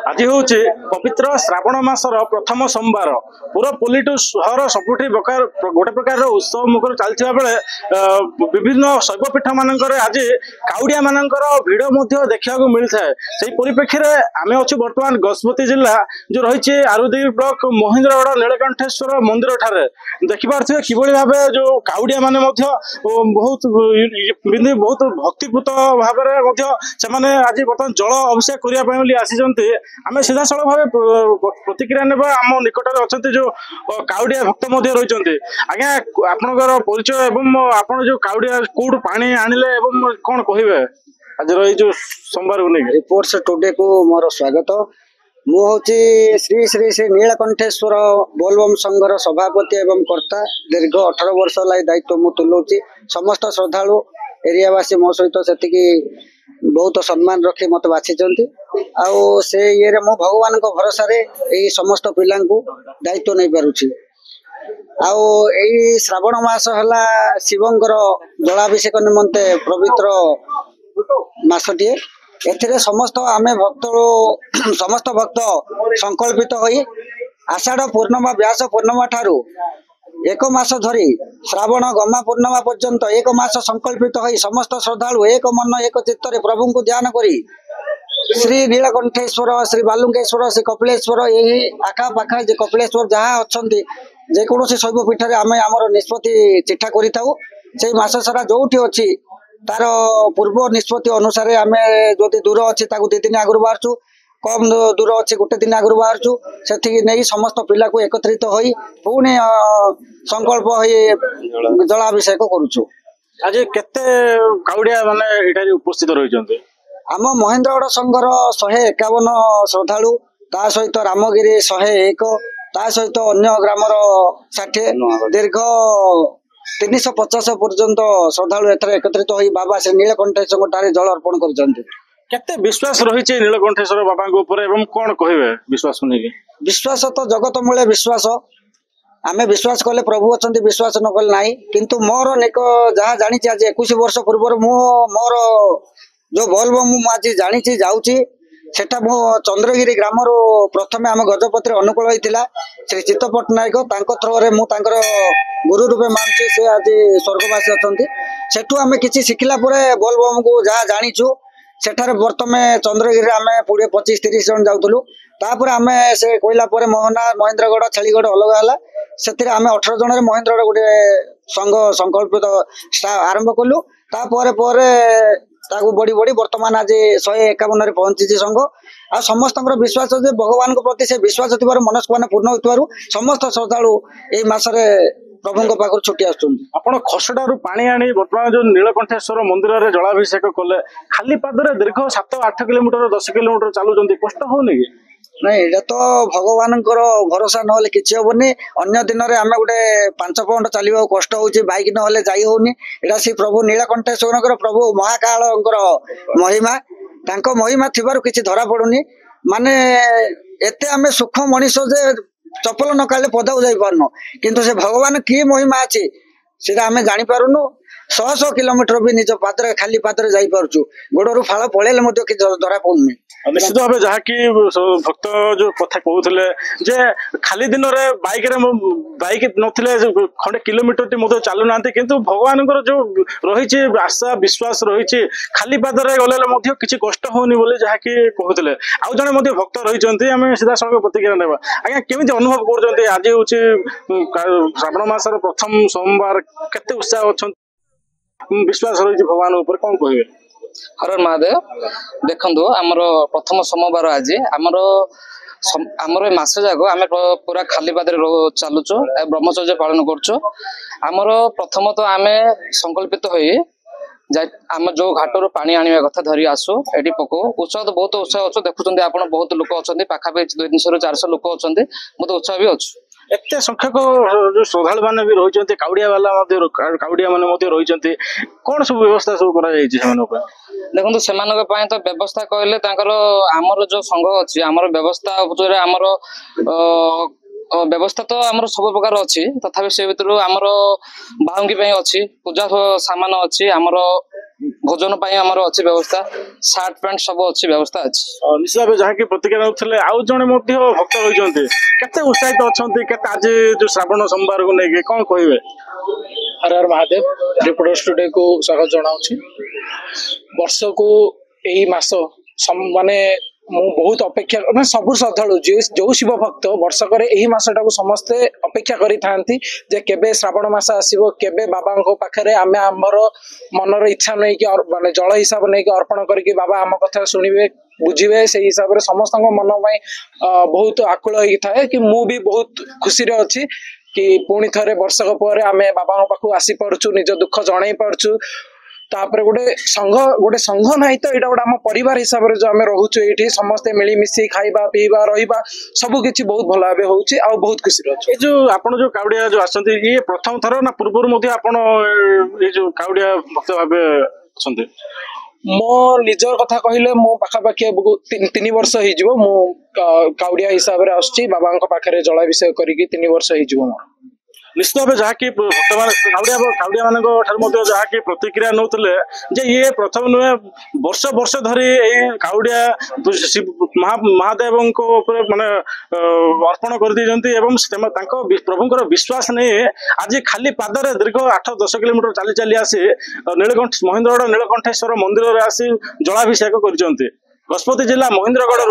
आज हूँ पवित्र श्रावण मासर प्रथम सोमवार पूरा पुलिटू सहर सबुठ गोटे प्रकार उत्सव मुखर चलता बेले विभिन्न शैवपीठ मानक आज काउड़िया मानकर भिड़ देखा मिलता है। से परिप्रेक्षी में आम अच्छु बर्तमान गजपति जिला जो रही आरुदेवी ब्लॉक महेन्द्रगढ़ नीलकंठेश्वर मंदिर ठारे देखिपे किभली भाव जो काउड़िया माने बहुत बहुत भक्तिपूत भाव से आज बर्तमान जल अभिषेक करने आसी आम सीधा सड़क भाव प्रतिक्रिया ने आम निकट अच्छा जो काउड़िया भक्त रही आज्ञा आपणकर परिचय एवं आप जो काउड़िया कौट पानी आणिले कौन कहे आज जो सोमवार को नहीं रिपोर्ट्स टुडे को मोर स्वागत मु हूँ श्री श्री श्री नीलकंठेश्वर बोलबम संघर सभापति एवं कर्ता दीर्घ 18 वर्ष लाई दायित्व मु तुलाऊँगी। समस्त श्रद्धालु एरियावासी मो सहित से बहुत सम्मान रखी मत बाछी आउ से ये मु भगवान को भरोसा रे यही समस्त पिला दायित्व नहीं पारुछि। आउ यही श्रावण मास है शिवंकर जलाभिषेक निमंते पवित्र मासटीए एथिरे समस्त आमे भक्त समस्त भक्त संकल्पित होई आषाढ़ पूर्णिमा व्यास पूर्णिमा ठारू एक मास धरी श्रावण गमा पूर्णिमा पर्यंत एक मास संकल्पित होई समस्त श्रद्धालु एक मन एक चित्त प्रभु को ध्यान करी श्री नीलकंठेश्वर श्री बालुंकेश्वर श्री कपिलेश्वर यही आखा पाखा जे कपिलेश्वर जहाँ अच्छा जेकोसी शैवपीठ आम आमर निष्पत्ति चिठा करूँ से मास सारा जो अच्छी तार पूर्व निष्पत्ति अनुसार आम जो दूर अच्छी 2 दिन आगु बाहर कम दूर अच्छी 1 दिन आगु बाहर से नहीं समस्त पिला को एकत्रित होई पुणी संकल्प हो जलाभिषेक करुचु। आज केते काउड़िया माने उपस्थित रही आम महेन्द्रगढ़ संघर 151 श्रद्धालु ता सहित रामगिरी 101 ता सहित अन्य ग्रामर 60 दीर्घ 350 पर्यंत श्रद्धालु एथर एकत्रित होई बाबा श्री नीलकंठेश्वर ठारे जल अर्पण कर विश्वास रही नीलकंठेश्वर बाबा कौन कहे विश्वास विश्वास तो जगत मूले विश्वास आमे विश्वास कले प्रभु अच्छा विश्वास न कले ना किंतु मोर निक जहाँ जानी आज 21 वर्ष पूर्व मोर जो बोलबम आज जानी जाऊँगी सेटा मो चंद्रगिरी ग्राम प्रथम आम गजपति अनुकूल होता श्री चित्त पट्टनायक थ्रोरे मुझे गुरु रूपे मानছি से आज स्वर्गवासी अच्छा सेठू आम कि शिखला बोलबम को जहाँ जाचु सेठार बर्तमे चंद्रगिरी आम 25-30 जन जाऊलु तापर आम से कहला मोहना महेन्द्रगढ़ छेलीगढ़ अलग है से आम 18 जन महेन्द्रगढ़ गोटे संघ संकल्पित आरंभ कलु तापर बढ़ी बढ़ी बर्तमान आज 151 पहुंची संघ आ समस्त विश्वास भगवान प्रति से विश्वास मनस्कामना पूर्ण हो समस्त श्रद्धालु यही मसरे प्रभु पाखर छुट्टी आसुन खसडारू पानी आनी बर्तमान जो नीलकंठेश्वर मंदिर में जलाभिषेक कले खाली पादरे दीर्घ 7-8 किलोमीटर 10 किलोमीटर चलुंट कष्ट होनी नहीं ये तो भगवान भरोसा ना किसी हेनी अन्य दिन में आम गोटे 5 पाउंड चलवा कष्ट हो बैक ना जाई होनी यहाँ से प्रभु नीलकंठेश्वर प्रभु महाकाल महिमा महिमा थी किसी धरा पड़ुनी माने एते आम सुख मनीष जे चपल न काले पदाऊ जाई पारनु किंतु से भगवान की महिमा अच्छी सीधा आम जापारुनु 100 किलोमीटर भी निज पादरे खाली पादरे जाई पारछु गोड़रू फाड़ पड़ेले कि धरा पड़ुनी निश्चित भाव जहाँकि भक्त जो कथा कहते जे खाली दिन में बैक नथिले खंडे किलोमीटर चलु ना किंतु भगवान जो रही आशा विश्वास रही खाली पादरे गले किसी कष्ट होनी बोली जहाँकि कहते आउ जड़े भक्त रही आम सीधा सड़क प्रतिक्रिया ना आज्ञा केमी अनुभव कर आज हूँ श्रावण मासर प्रथम सोमवार केते उत्साह अच्छा विश्वास रही भगवान उपर कौन कहे हर महादेव देखु आमर प्रथम सोमवार आज आमर मास जाक आम पूरा खाली पादरे चलुचु ब्रह्मचर्य पालन करमर प्रथम तो आम संकल्पित हो आम जो घाटर पानी आने कथा धरी आसु ये पको उत्साह तो बहुत उत्साह अच्छे देखुं आप बहुत लोक अच्छा पाखापाखि 200-400 लोक अच्छा बहुत उत्साह भी अच्छु एत संख्यक जो श्रद्धालु मैंने भी रही काउड़िया वाला काउड़िया मैंने रही कौन सब व्यवस्था सब देखो से तो व्यवस्था कहले आमर जो संघ अच्छी आमर व्यवस्था आमर व्यवस्था तो आमर सब प्रकार अच्छी तथापि से भर आमर बाहुंगी अच्छी पूजा सामान अच्छी आमर भोजन पाई हमर अछि व्यवस्था शर्ट पैंट सब अछि व्यवस्था अछि निश्चित भाव जहाँकि प्रतिक्रिया नौथिले आउ जणे मध्य भक्त होइछन्ते केते उत्साहित अछन्ते केते आज जो श्रावण सोमवार को नेके कोन कहिबे हर हर महादेव रिपोर्टर्स टुडे को स्वागत जनाऊँ वर्ष को यही मास माने मु बहुत अपेक्षा मैं सब श्रद्धालु जो शिव भक्त वर्षक यही मसटा को समस्ते अपेक्षा करी थांती जे केबे श्रावण मास आसीबो केबे बाबा पाखरे आमे हमर मनर इच्छा नहीं कि माने जल हिसाब नहीं कि अर्पण करके बाबा आम कथा सुनिबे बुझिबे से हिसाब रे समस्त मन में बहुत आकुल होई थाए कि मु भी बहुत खुशी रे अछि कि पुणी थरे वर्षक पर आमे बाबा पाखु आसी परछु निज दुख जणाई परछु तापर गोटे संघ नहीं तो यहाँ गोटे आम परिवार हिसाब से जो आम रोचे ये समस्ते मिलमिशी खाइबा पीवा रहा सबकि बहुत भल भाव हो बहुत खुशी अच्छे जो आप जो काउडिया जो आसते ये प्रथम थर ना पूर्व आपण ये जो काउडिया भक्त भाव मो निज कथा कहले मो पाखापाखि 3 वर्ष हो काउडिया हिसाब से आसुची बाबा पाखे जलाभिषेक करके 3 वर्ष हो निश्चित भाव जहाँकि काउडिया मान जहाँकि प्रतिक्रिया नौले जे ये प्रथम नुहे वर्ष वर्ष धरी काउडिया महादेव माने अर्पण कर प्रभुंर विश्वास नहीं आज खाली पादरे दीर्घ 8-10 किलोमीटर चली चली आसी महेन्द्रगढ़ नीलकंठेश्वर मंदिर में आसी जलाभिषेक कर गजपति जिला महेन्द्रगढ़